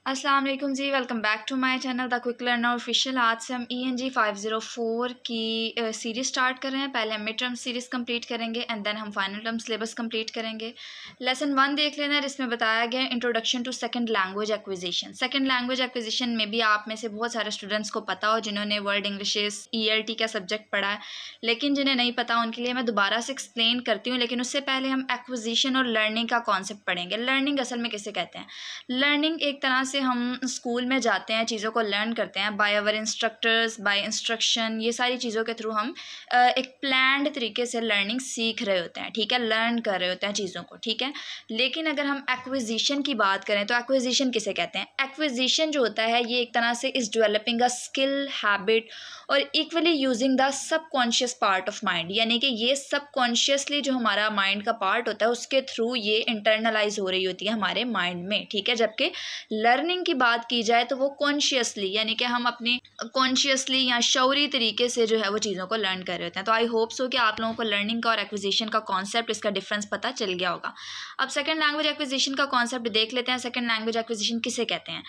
अस्सलाम वालेकुम जी, welcome back to my channel the quick learner official. आज से हम ENG 504 की सीरीज़ स्टार्ट कर रहे हैं। पहले हम मिड टर्म सीरीज़ कंप्लीट करेंगे एंड देन हम फाइनल टर्म सिलेबस कंप्लीट करेंगे। लेसन 1 देख लेना है, इसमें बताया गया है introduction to second language acquisition. Second language acquisition में भी आप में से बहुत सारे स्टूडेंट्स को पता हो जिन्होंने वर्ल्ड इंग्लिशेस ELT का सब्जेक्ट पढ़ा है, लेकिन जिन्हें नहीं पता उनके लिए मैं दोबारा से एक्सप्लेन करती हूँ। लेकिन उससे पहले हम एक्विजिशन और लर्निंग का कॉन्सेप्ट पढ़ेंगे। लर्निंग असल में किसे कहते हैं? लर्निंग एक तरह से हम स्कूल में जाते हैं, चीज़ों को लर्न करते हैं by our instructors, by instruction, ये सारी चीज़ों के थ्रू हम एक प्लान्ड तरीके से लर्निंग सीख रहे होते हैं, ठीक है, लर्न कर रहे होते हैं चीज़ों को, ठीक है। लेकिन अगर हम एक्विजिशन की बात करें तो एक्विजिशन किसे कहते हैं? एक्विजिशन जो होता है ये एक तरह से is developing a skill, habit और equally using the subconscious part of mind, यानी कि ये सबकॉन्शियसली जो हमारा माइंड का पार्ट होता है उसके थ्रू ये इंटरनलाइज हो रही होती है हमारे माइंड में, ठीक है। जबकि लर्निंग की बात की जाए तो वो कॉन्शियसली, यानी कि हम अपनी कॉन्शियसली या शौरी तरीके से जो है वो चीज़ों को लर्न कर रहे होते हैं। तो आई होप सो कि आप लोगों को लर्निंग का और एक्विजिशन का कॉन्सेप्ट, इसका डिफरेंस पता चल गया होगा। अब सेकंड लैंग्वेज एक्विजिशन का कॉन्सेप्ट देख लेते हैं। सेकंड लैंग्वेज एक्विजिशन किसे कहते हैं?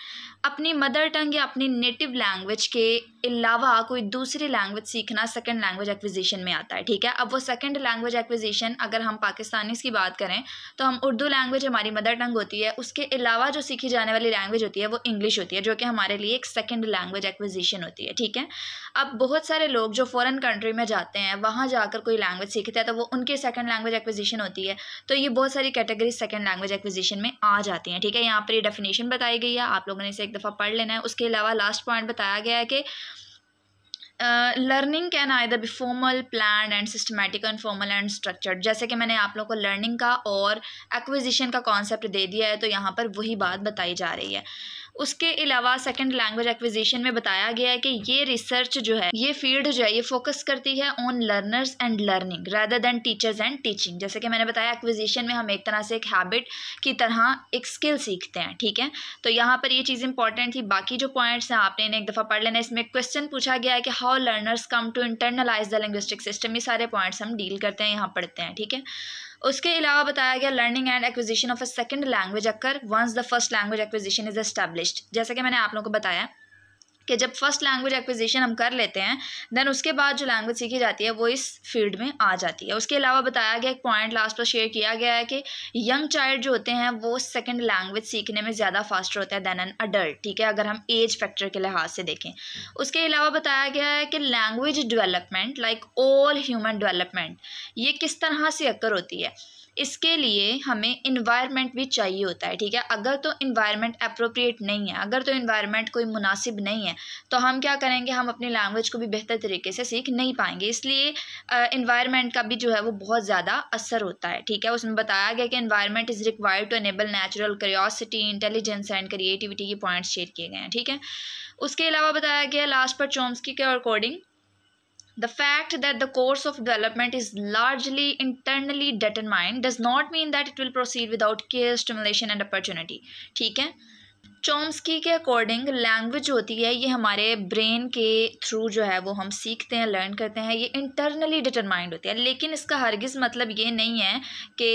अपनी मदर टंग या अपनी नेटिव लैंग्वेज के अलावा कोई दूसरी लैंग्वेज सीखना सेकंड लैंग्वेज एक्विजिशन में आता है, ठीक है। अब वो सेकंड लैंग्वेज एक्विजिशन, अगर हम पाकिस्तानीज़ की बात करें तो हम उर्दू लैंग्वेज हमारी मदर टंग होती है, उसके अलावा जो सीखी जाने वाली लैंग्वेज होती है वो इंग्लिश होती है, जो कि हमारे लिए एक सेकंड लैंग्वेज एक्विजिशन होती है, ठीक है। अब बहुत सारे लोग जो फॉरेन कंट्री में जाते हैं, वहाँ जाकर कोई लैंग्वेज सीखते हैं तो वो उनकी सेकंड लैंग्वेज एक्विजिशन होती है। तो ये बहुत सारी कैटेगरी सेकंड लैंग्वेज एक्विजिशन में आ जाती हैं, ठीक है। यहाँ पर ये डेफिनेशन बताई गई है, आप लोगों ने इसे एक दफ़ा पढ़ लेना है। उसके अलावा लास्ट पॉइंट बताया गया है कि learning can either B formal, plan and systematic, informal and structured. जैसे कि मैंने आप लोगों को लर्निंग का और एक्विजिशन का कॉन्सेप्ट दे दिया है, तो यहाँ पर वही बात बताई जा रही है। उसके अलावा सेकंड लैंग्वेज एक्विजिशन में बताया गया है कि ये रिसर्च जो है, ये फील्ड जो है, ये फोकस करती है on learners and learning rather than teachers and teaching. जैसे कि मैंने बताया, एक्विजिशन में हम एक तरह से एक हैबिट की तरह एक स्किल सीखते हैं, ठीक है। तो यहाँ पर ये चीज़ इंपॉर्टेंट थी। बाकी जो पॉइंट्स हैं आपने इन्हें एक दफ़ा पढ़ लेना है। इसमें क्वेश्चन पूछा गया है कि how learners come to internalize the linguistic system. ये सारे पॉइंट्स हम डील करते हैं, यहाँ पढ़ते हैं, ठीक है। उसके अलावा बताया गया learning and acquisition of a second language occur once the first language acquisition is established. जैसे कि मैंने आप लोगों को बताया कि जब फर्स्ट लैंग्वेज एक्विजिशन हम कर लेते हैं, देन उसके बाद जो लैंग्वेज सीखी जाती है वो इस फील्ड में आ जाती है। उसके अलावा बताया गया एक पॉइंट लास्ट पर शेयर किया गया है कि यंग चाइल्ड जो होते हैं वो सेकंड लैंग्वेज सीखने में ज़्यादा फास्टर होता है दैन एन अडल्ट, ठीक है, अगर हम एज फैक्टर के लिहाज से देखें। उसके अलावा बताया गया है कि language development like all human development, ये किस तरह से अकर होती है, इसके लिए हमें इन्वायरमेंट भी चाहिए होता है, ठीक है। अगर तो इन्वायरमेंट अप्रोप्रिएट नहीं है, अगर तो इन्वायरमेंट कोई मुनासिब नहीं है, तो हम क्या करेंगे, हम अपनी लैंग्वेज को भी बेहतर तरीके से सीख नहीं पाएंगे। इसलिए इन्वायरमेंट का भी जो है वो बहुत ज़्यादा असर होता है, ठीक है। उसमें बताया गया कि environment is required to enable natural curiosity, intelligence and creativity के पॉइंट्स शेयर किए गए हैं, ठीक है। उसके अलावा बताया गया लास्ट पर चॉम्स्की के according the fact that the course of development is largely internally determined does not mean that it will proceed without care, stimulation and opportunity, ठीक है। चॉम्स्की के अकॉर्डिंग लैंग्वेज होती है ये हमारे ब्रेन के थ्रू जो है वो हम सीखते हैं, लर्न करते हैं, ये इंटरनली डिटरमाइंड होती है। लेकिन इसका हरगिज़ मतलब ये नहीं है कि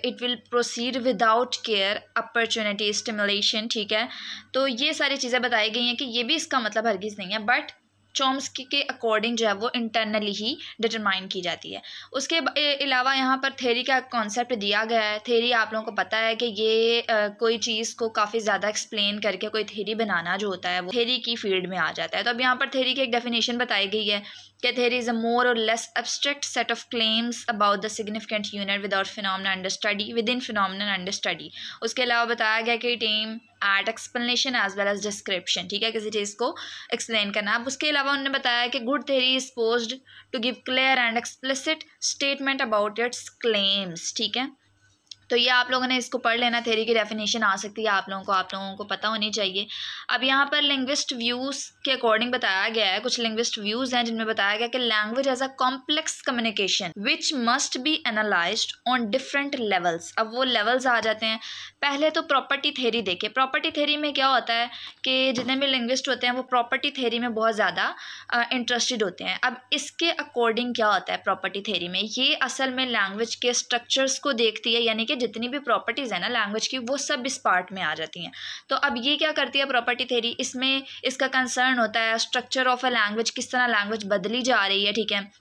it will proceed without care, opportunity, stimulation, ठीक है। तो ये सारी चीज़ें बताई गई हैं कि ये भी इसका मतलब हरगिज़ नहीं है, बट चॉम्स्की के अकॉर्डिंग जो है वो इंटरनली ही डिटरमाइन की जाती है। उसके अलावा यहाँ पर थेरी का कॉन्सेप्ट दिया गया है। थेरी आप लोगों को पता है कि ये कोई चीज़ को काफ़ी ज़्यादा एक्सप्लेन करके कोई थेरी बनाना जो होता है वो थेरी की फील्ड में आ जाता है। तो अब यहाँ पर थेरी की एक डेफिनेशन बताई गई है कि थेरी इज़ अ मोर और less abstract set of claims about the significant unit without phenomena under study, within phenomena under study. उसके अलावा बताया गया कि it aim at explanation as well as description, ठीक है, किसी चीज़ को एक्सप्लेन करना। अब उसके अलावा उन्होंने बताया कि good theory is posed to give clear and explicit statement about its claims, ठीक है। तो ये आप लोगों ने इसको पढ़ लेना। थेरी की डेफिनेशन आ सकती है आप लोगों को पता होनी चाहिए। अब यहाँ पर लिंग्विस्ट व्यूज़ के अकॉर्डिंग बताया गया है, कुछ लिंग्विस्ट व्यूज़ हैं जिनमें बताया गया कि language as a complex communication which must be analyzed on different levels. अब वो लेवल्स आ जाते हैं। पहले तो प्रॉपर्टी थेरी देखें। प्रॉपर्टी थेरी में क्या होता है कि जितने भी लिंग्विस्ट होते हैं वो प्रॉपर्टी थेरी में बहुत ज़्यादा इंटरेस्टेड होते हैं। अब इसके अकॉर्डिंग क्या होता है प्रॉपर्टी थेरी में, ये असल में लैंग्वेज के स्ट्रक्चर्स को देखती है, यानी कि है, जितनी भी प्रॉपर्टीज़ है ना लैंग्वेज की वो सब इस पार्ट में आ जाती हैं। तो अब ये क्या करती है प्रॉपर्टी थ्योरी, इसमें इसका कंसर्न होता है स्ट्रक्चर ऑफ अ लैंग्वेज, किस तरह लैंग्वेज बदली जा रही है, ठीक है।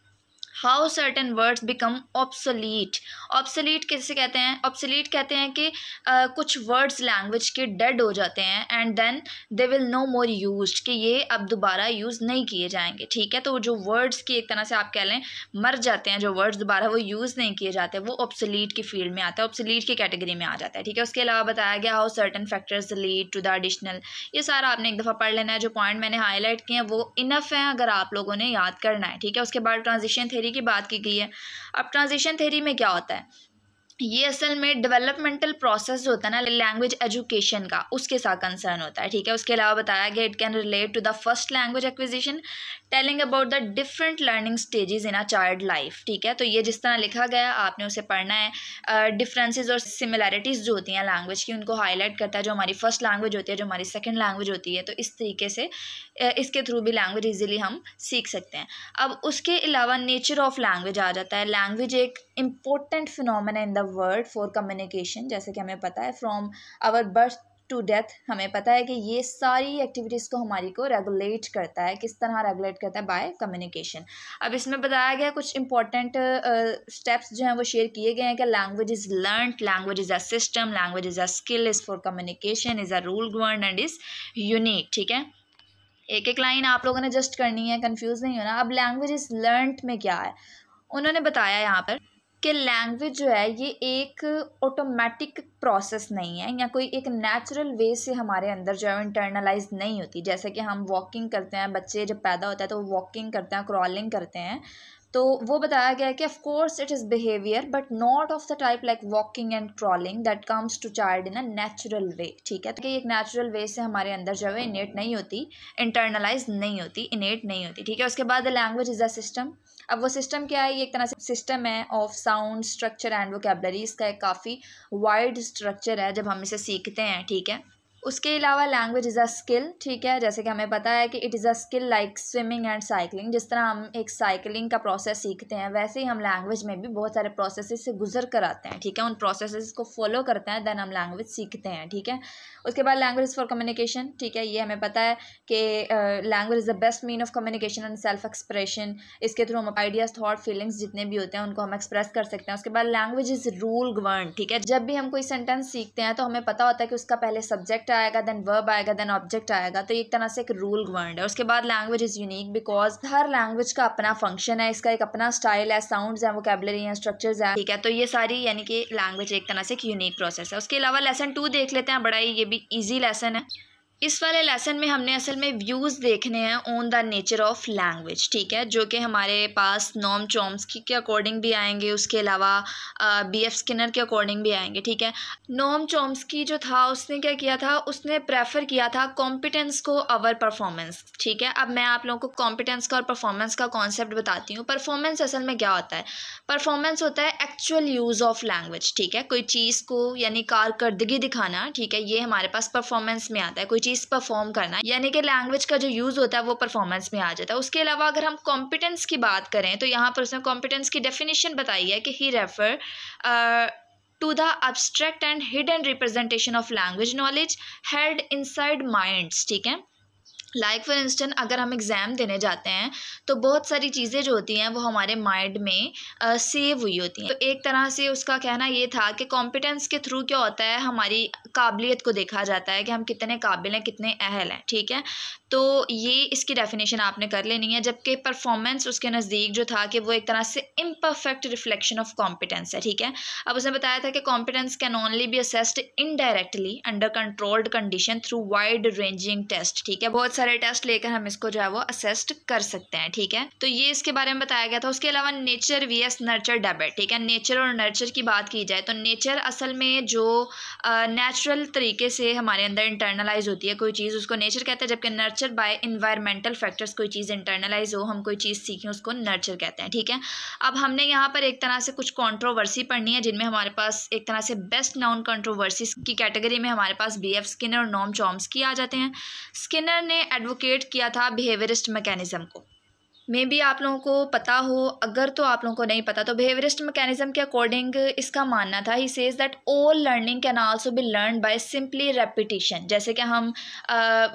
How certain words become obsolete. Obsolete किसे कहते हैं, ऑब्सोलीट कहते हैं कि कुछ वर्ड्स लैंग्वेज के डेड हो जाते हैं and then they will no more used, कि ये अब दोबारा यूज़ नहीं किए जाएंगे, ठीक है। तो जो वर्ड्स की एक तरह से आप कह लें मर जाते हैं, जो वर्ड्स दोबारा वो यूज़ नहीं किए जाते, वो ऑब्सोलीट की फील्ड में आता है, ऑब्सोलीट की कैटेगरी में आ जाता है, ठीक है। उसके अलावा बताया गया how certain factors lead to the additional. ये सारा आपने एक दफ़ा पढ़ लेना है, जो पॉइंट मैंने हाईलाइट किए हैं वो इनफ है अगर आप लोगों ने याद करना है, ठीक है। उसके बाद ट्रांजिशन थ्योरी की बात की गई है। अब ट्रांजिशन थ्योरी में क्या होता है, ये असल में डेवलपमेंटल प्रोसेस जो होता है ना लैंग्वेज एजुकेशन का, उसके साथ कंसर्न होता है, ठीक है। उसके अलावा बताया गया it can relate to the first language acquisition telling about the different learning stages in a child life, ठीक है। तो ये जिस तरह लिखा गया आपने उसे पढ़ना है। डिफरेंसेस और सिमिलैरिटीज़ जो होती हैं लैंग्वेज की उनको हाईलाइट करता है, जो हमारी फर्स्ट लैंग्वेज होती है, जो हमारी सेकेंड लैंग्वेज होती है। तो इस तरीके से इसके थ्रू भी लैंग्वेज ईजिली हम सीख सकते हैं। अब उसके अलावा नेचर ऑफ लैंग्वेज आ जाता है। लैंग्वेज एक important phenomena in the world for communication, जैसे कि हमें पता है from our birth to death, हमें पता है कि ये सारी एक्टिविटीज़ को हमारी को रेगुलेट करता है। किस तरह रेगुलेट करता है, बाय कम्युनिकेशन। अब इसमें बताया गया कुछ इंपॉर्टेंट स्टेप्स जो हैं वो शेयर किए गए हैं कि language is learned, language is a system, language is a skill, is for communication, is a rule govern and is unique, ठीक है। एक एक लाइन आप लोगों ने जस्ट करनी है, कंफ्यूज नहीं होना। अब लैंग्वेज इज़ लर्नड में क्या है, उन्होंने बताया यहाँ पर कि लैंग्वेज जो है ये एक ऑटोमेटिक प्रोसेस नहीं है, या कोई एक नेचुरल वे से हमारे अंदर जो है इंटरनलाइज नहीं होती। जैसे कि हम वॉकिंग करते हैं, बच्चे जब पैदा होता है तो वो वॉकिंग करते हैं, क्रॉलिंग करते हैं, तो वो बताया गया है कि of course it is behaviour but not of the type like walking and crawling that comes to child in a natural way, ठीक है। तो एक नेचुरल वे से हमारे अंदर जो है इनेट नहीं होती, इंटरनलाइज नहीं होती, इनेट नहीं होती, ठीक है। उसके बाद लैंग्वेज इज़ अ सिस्टम। अब वो सिस्टम क्या है, ये एक तरह से सिस्टम है of sound, structure and vocabulary. इसका एक काफ़ी वाइड स्ट्रक्चर है जब हम इसे सीखते हैं, ठीक है। उसके अलावा लैंग्वेज इज़ अ स्किल, ठीक है। जैसे कि हमें पता है कि it is a skill like swimming and cycling. जिस तरह हम एक साइकिलिंग का प्रोसेस सीखते हैं वैसे ही हम लैंग्वेज में भी बहुत सारे प्रोसेसेस से गुजर कर आते हैं, ठीक है। उन प्रोसेसेस को फॉलो करते हैं, देन हम लैंग्वेज सीखते हैं, ठीक है। उसके बाद लैंग्वेज फॉर कम्युनिकेशन, ठीक है। ये हमें पता है कि language is the best mean of communication and self expression. इसके थ्रू हम आइडियाज़, थॉट, फीलिंग्स जितने भी होते हैं उनको हम एक्सप्रेस कर सकते हैं। उसके बाद लैंग्वेज इज़ रूल गवर्न, ठीक है। जब भी हम कोई सेंटेंस सीखते हैं तो हमें पता होता है कि उसका पहले सब्जेक्ट आएगा, देन वर्ब आएगा, देन ऑब्जेक्ट आएगा। तो एक तरह से एक रूल गवर्नड है। उसके बाद language is unique because her language का अपना फंक्शन है, इसका एक अपना स्टाइल है, साउंड्स हैं, वोकैबुलरी हैं, स्ट्रक्चर्स हैं, ठीक है। तो ये सारी यानी कि लैंग्वेज एक तरह से एक यूनिक प्रोसेस है। उसके अलावा लेसन 2 देख लेते हैं, बड़ा ही ये भी ईजी लेसन है। इस वाले लेसन में हमने असल में व्यूज़ देखने हैं on the nature of language, ठीक है, जो कि हमारे पास नॉम चॉम्स्की के अकॉर्डिंग भी आएंगे, उसके अलावा BF स्किनर के अकॉर्डिंग भी आएंगे, ठीक है। नॉम चॉम्स्की जो था उसने क्या किया था, उसने प्रेफर किया था कॉम्पिटेंस को ओवर परफॉर्मेंस, ठीक है। अब मैं आप लोगों को कॉम्पिटेंस का और परफॉर्मेंस का कॉन्सेप्ट बताती हूँ। परफॉर्मेंस असल में क्या होता है, परफॉर्मेंस होता है एक्चुअल यूज़ ऑफ लैंग्वेज, ठीक है। कोई चीज़ को यानी कारकर्दगी दिखाना, ठीक है, ये हमारे पास परफॉर्मेंस में आता है। कोई परफॉर्म करना यानी कि लैंग्वेज का जो यूज़ होता है वो परफॉर्मेंस में आ जाता है। उसके अलावा अगर हम कॉम्पिटेंस की बात करें तो यहाँ पर उसने कॉम्पिटेंस की डेफिनेशन बताई है कि he refer to the abstract and hidden representation of language knowledge held inside minds, ठीक है। लाइक फॉर इंस्टेंस अगर हम एग्ज़ाम देने जाते हैं तो बहुत सारी चीज़ें जो होती हैं वो हमारे माइंड में सेव हुई होती हैं। तो एक तरह से उसका कहना ये था कि कॉम्पिटेंस के थ्रू क्या होता है, हमारी काबिलियत को देखा जाता है कि हम कितने काबिल हैं, कितने अहल हैं, ठीक है। तो ये इसकी डेफिनेशन आपने कर लेनी है। जबकि परफॉर्मेंस उसके नज़दीक जो था कि वो एक तरह से इम्परफेक्ट रिफ्लेक्शन ऑफ कॉम्पिटेंस है, ठीक है। अब उसने बताया था कि competence can only be assessed indirectly under controlled condition through wide ranging test, ठीक है। बहुत सारे टेस्ट लेकर हम इसको जो है वो असेस्ट कर सकते हैं, ठीक है। तो ये इसके बारे में बताया गया था। उसके अलावा नेचर vs नर्चर डेबेट, ठीक है। नेचर और नर्चर की बात की जाए तो नेचर असल में जो नेचुरल तरीके से हमारे अंदर इंटरनलाइज होती है कोई चीज़, उसको नेचर कहते हैं। जबकि नर्चर बाय इन्वायरमेंटल फैक्टर्स, कोई चीज़ इंटरनलाइज हो, हम कोई चीज़ सीखें, उसको नर्चर कहते हैं, ठीक है। अब हमने यहाँ पर एक तरह से कुछ कंट्रोवर्सी पढ़नी है जिनमें हमारे पास एक तरह से बेस्ट नाउन कंट्रोवर्सीज की कैटेगरी में हमारे पास BF स्किनर और नॉम चॉम्स्की आ जाते हैं। स्किनर ने एडवोकेट किया था बिहेवियरिस्ट मैकेनिज्म को, मे बी आप लोगों को पता हो, अगर तो आप लोगों को नहीं पता तो बिहेवियरिस्ट मैकेनिज्म के अकॉर्डिंग इसका मानना था, he says that all learning can also be learn by simply repetition. जैसे कि हम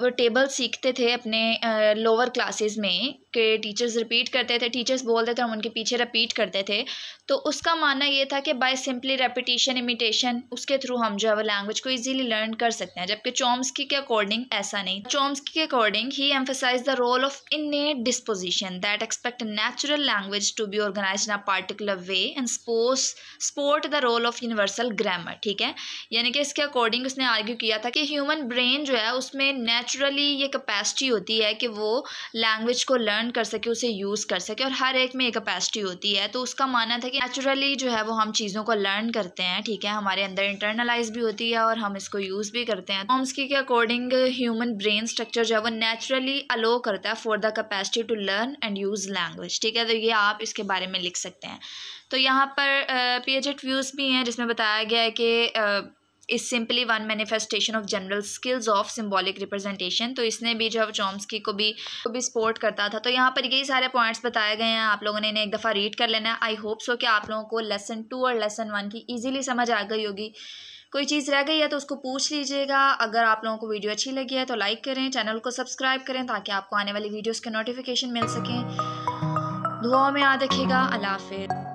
वो टेबल सीखते थे अपने लोअर क्लासेस में कि टीचर्स रिपीट करते थे, टीचर्स बोलते थे, हम उनके पीछे रिपीट करते थे। तो उसका मानना ये था कि बाय सिंपली रेपिटिशन, इमिटेशन, उसके थ्रू हम जो है वो लैंग्वेज को ईजिली लर्न कर सकते हैं। जबकि चॉम्स्की के अकॉर्डिंग ऐसा नहीं। चॉम्स्की के according he emphasize the role of innate disposition that expect natural language to be organized in a particular way and support the role of universal grammar। ठीक है, यानी कि इसके अकॉर्डिंग उसने आर्ग्यू किया था कि ह्यूमन ब्रेन जो है उसमें नेचुरली ये कैपेसिटी होती है कि वो लैंग्वेज को लर्न कर सके, उसे यूज़ कर सके, और हर एक में ये कैपेसिटी होती है। तो उसका मानना था कि नेचुरली जो है वो हम चीज़ों को लर्न करते हैं। ठीक है, हमारे अंदर इंटरनलाइज भी होती है और हम इसको यूज़ भी करते हैं। चॉम्स्की के अकॉर्डिंग ह्यूमन ब्रेन स्ट्रक्चर जो है वो नेचुरली अलो करता है for the capacity to learn and use language. ठीक है, तो ये आप इसके बारे में लिख सकते हैं। तो यहाँ पर पिएजेट व्यूज़ भी हैं जिसमें बताया गया है कि इस simply one manifestation of general skills of symbolic representation. तो इसने भी जो चॉम्स्की को भी सपोर्ट करता था। तो यहाँ पर यही सारे पॉइंट्स बताए गए हैं, आप लोगों ने इन्हें एक दफ़ा रीड कर लेना है। आई होप सो कि आप लोगों को लेसन 2 और लेसन 1 की ईजिली समझ आ गई होगी। कोई चीज़ रह गई है तो उसको पूछ लीजिएगा। अगर आप लोगों को वीडियो अच्छी लगी है तो लाइक करें, चैनल को सब्सक्राइब करें ताकि आपको आने वाली वीडियोज़ के नोटिफिकेशन मिल सकें। दुआ में याद रखिएगा। अल्लाह हाफ़िज़।